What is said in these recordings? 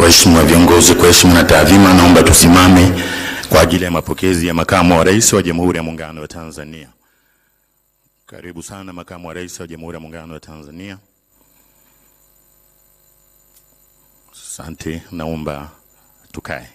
Waheshimiwa viongozi, kwa heshima na taadhima, naomba tusimame kwa ajili ya mapokezi ya Makamu wa Rais wa Jamhuri ya Muungano wa Tanzania. Karibu sana Makamu wa Rais wa Jamhuri ya Muungano wa Tanzania. Asante, naomba tukae.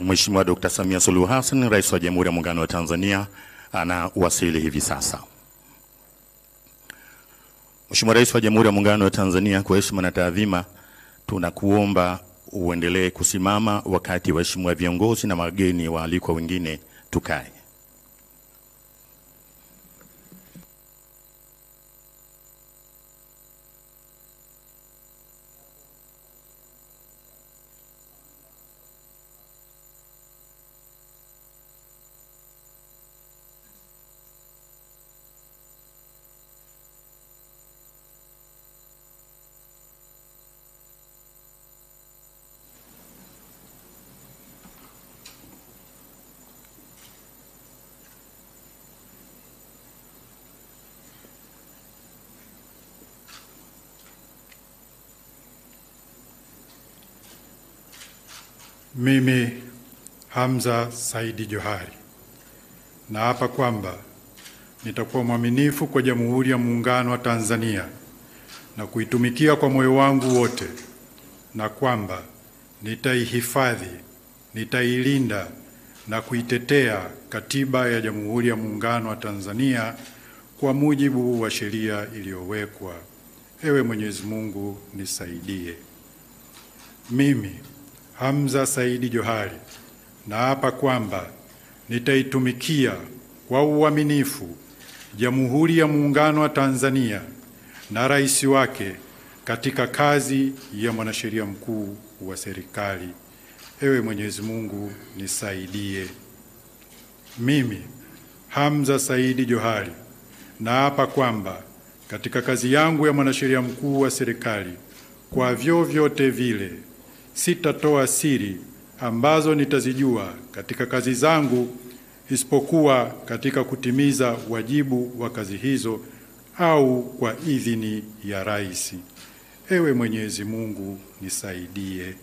Mheshimiwa Dr. Samia Suluhu Hassan, Rais wa Jamhuri ya Muungano wa Tanzania, anawasili hivi sasa. Mheshimiwa Rais wa Jamhuri ya Muungano wa Tanzania, kwa heshima na taadhima, tunakuomba uendelee kusimama wakati waheshimiwa viongozi na wageni waalikwa wengine tukae. Mimi Hamza Saidi Johari naapa kwamba nitakuwa mwaminifu kwa Jamhuri ya Muungano wa Tanzania na kuitumikia kwa moyo wangu wote, na kwamba nitaihifadhi, nitailinda na kuitetea Katiba ya Jamhuri ya Muungano wa Tanzania kwa mujibu wa sheria iliyowekwa. Ewe Mwenyezi Mungu nisaidie. Mimi Hamza Saidi Johari naapa kwamba nitaitumikia kwa uaminifu Jamhuri ya Muungano wa Tanzania na rais wake katika kazi ya mwanasheria mkuu wa serikali. Ewe Mwenyezi Mungu nisaidie. Mimi Hamza Saidi Johari naapa kwamba katika kazi yangu ya mwanasheria mkuu wa serikali, kwa vyovyote vile sitatoa siri ambazo nitazijua katika kazi zangu, isipokuwa katika kutimiza wajibu wa kazi hizo au kwa idhini ya rais. Ewe Mwenyezi Mungu nisaidie.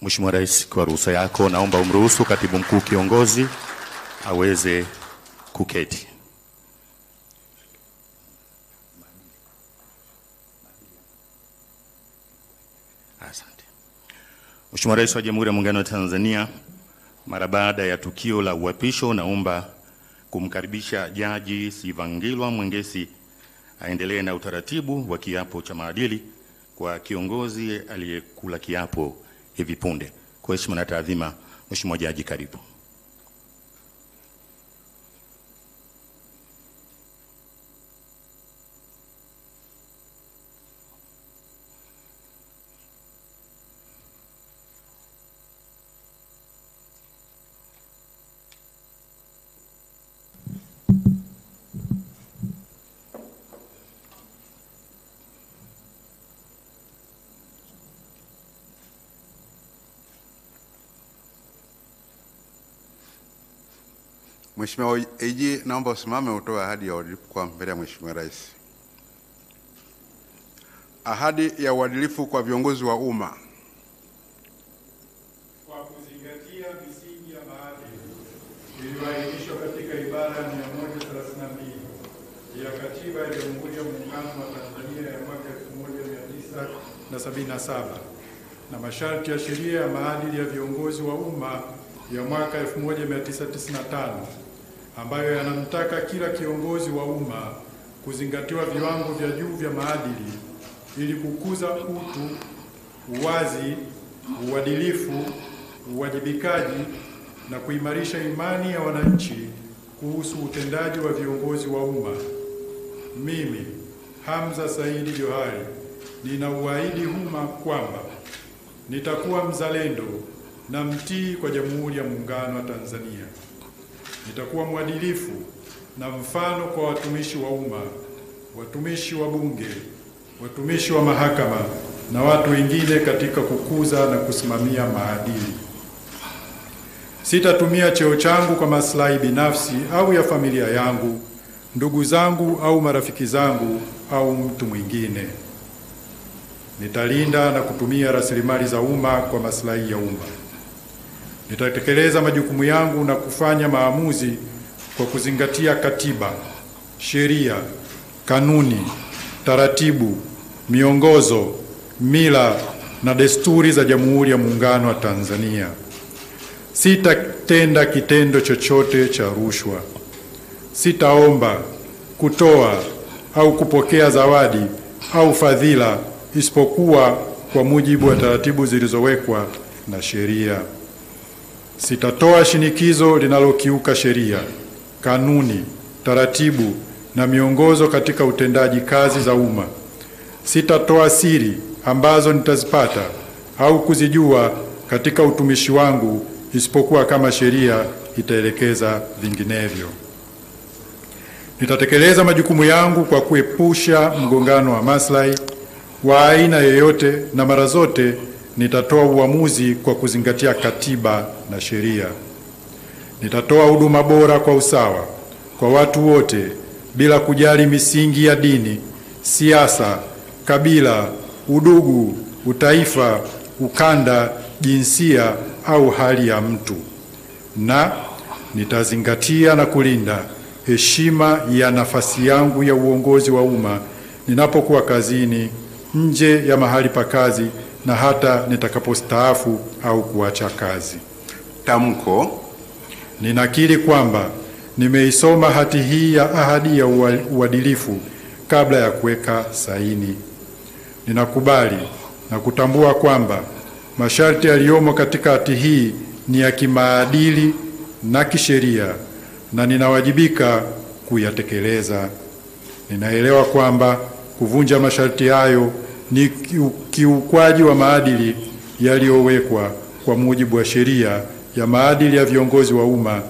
Mheshimiwa Rais, kwa ruhusa yako naomba umruhusu Katibu Mkuu Kiongozi aweze kuketi. Asante. Mheshimiwa Rais wa Jamhuri ya Muungano wa Tanzania, mara baada ya tukio la uapisho, naomba kumkaribisha Jaji Sivangilwa Mwengesi aendelee na utaratibu wa kiapo cha maadili kwa kiongozi aliyekula kiapo hivi punde. Kwa heshima na taadhima, Mheshimiwa Jaji, karibu. Mheshimiwa AG, naomba usimame utoe ahadi ya uadilifu kwa mbele ya Mheshimiwa Rais. Ahadi ya uadilifu kwa viongozi wa umma. Kwa kuzingatia misingi ya maadili iliyoainishwa katika ibara ya 132 ya Katiba ya Jamhuri ya Muungano wa Tanzania ya mwaka 1977 na masharti ya sheria ya maadili ya viongozi wa umma ya mwaka 1995 ambayo yanamtaka kila kiongozi wa umma kuzingatiwa viwango vya juu vya maadili ili kukuza utu, uwazi, uadilifu, uwajibikaji na kuimarisha imani ya wananchi kuhusu utendaji wa viongozi wa umma. Mimi Hamza Saidi Johari ninauahidi umma kwamba nitakuwa mzalendo na mtii kwa Jamhuri ya Muungano wa Tanzania. Nitakuwa mwadilifu na mfano kwa watumishi wa umma, watumishi wa Bunge, watumishi wa mahakama na watu wengine katika kukuza na kusimamia maadili. Sitatumia cheo changu kwa maslahi binafsi au ya familia yangu, ndugu zangu au marafiki zangu au mtu mwingine. Nitalinda na kutumia rasilimali za umma kwa maslahi ya umma. Nitatekeleza majukumu yangu na kufanya maamuzi kwa kuzingatia katiba, sheria, kanuni, taratibu, miongozo, mila na desturi za Jamhuri ya Muungano wa Tanzania. Sitatenda kitendo chochote cha rushwa. Sitaomba, kutoa au kupokea zawadi au fadhila isipokuwa kwa mujibu wa taratibu zilizowekwa na sheria. Sitatoa shinikizo linalokiuka sheria, kanuni, taratibu na miongozo katika utendaji kazi za umma. Sitatoa siri ambazo nitazipata au kuzijua katika utumishi wangu isipokuwa kama sheria itaelekeza vinginevyo. Nitatekeleza majukumu yangu kwa kuepusha mgongano wa maslahi wa aina yoyote, na mara zote nitatoa uamuzi kwa kuzingatia katiba na sheria. Nitatoa huduma bora kwa usawa kwa watu wote bila kujali misingi ya dini, siasa, kabila, udugu, utaifa, ukanda, jinsia au hali ya mtu. Na nitazingatia na kulinda heshima ya nafasi yangu ya uongozi wa umma ninapokuwa kazini, nje ya mahali pa kazi na hata nitakapostaafu au kuacha kazi. Tamko. Ninakiri kwamba nimeisoma hati hii ya ahadi ya uadilifu kabla ya kuweka saini. Ninakubali na kutambua kwamba masharti yaliyomo katika hati hii ni ya kimaadili na kisheria na ninawajibika kuyatekeleza. Ninaelewa kwamba kuvunja masharti hayo ni kiukwaji wa maadili yaliyowekwa kwa mujibu wa sheria ya maadili ya viongozi wa umma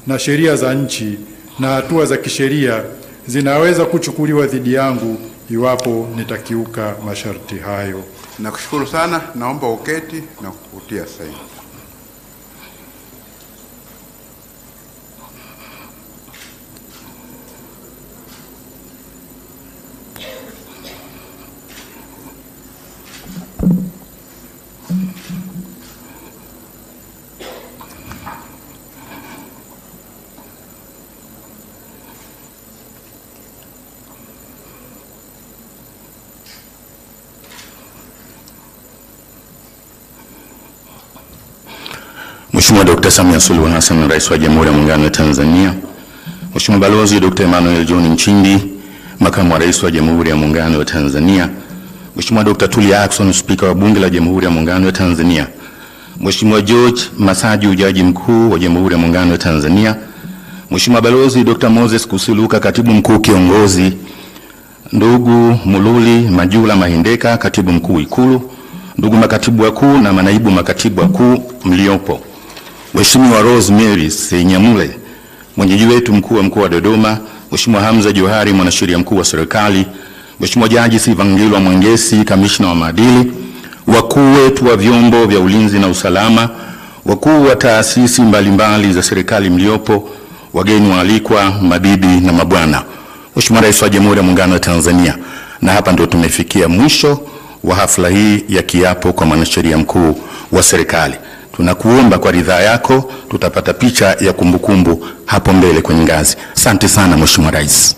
na sheria za nchi, na hatua za kisheria zinaweza kuchukuliwa dhidi yangu iwapo nitakiuka masharti hayo. Nakushukuru sana, naomba uketi na kutia saini. Mheshimiwa Dr. Samia Suluhu Hassan, Rais wa Jamhuri ya Muungano wa Tanzania. Mheshimiwa Balozi Dr. Emmanuel John Nchimbi, Makamu wa Rais wa Jamhuri ya Muungano wa Tanzania. Mheshimiwa Dr. Tulia Ackson, Spika wa Bunge la Jamhuri ya Muungano wa Tanzania. Mheshimiwa George Masaju, Jaji Mkuu wa Jamhuri ya Muungano wa Tanzania. Mheshimiwa Balozi Dr. Moses Kusiluka, Katibu Mkuu Kiongozi. Ndugu Mululi Majula Mahindeka, Katibu Mkuu Ikulu. Ndugu makatibu wakuu na manaibu makatibu wakuu mliopo. Mheshimiwa Rosemary Senyamule, mwenyeji wetu mkuu wa mkoa wa Dodoma. Mheshimiwa Hamza Johari, mwanasheria mkuu wa serikali. Mheshimiwa Jaji Sivangilwa Mwengesi, kamishna wa maadili. Wakuu wetu wa vyombo vya ulinzi na usalama, wakuu wa taasisi mbalimbali za serikali mliopo, wageni waalikwa, mabibi na mabwana. Mheshimiwa Rais wa Jamhuri ya Muungano wa Tanzania, na hapa ndio tumefikia mwisho wa hafla hii ya kiapo kwa mwanasheria mkuu wa serikali. Tunakuomba kwa ridhaa yako tutapata picha ya kumbukumbu hapo mbele kwenye ngazi. Asante sana Mheshimiwa Rais.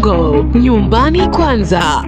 Bongo, nyumbani kwanza.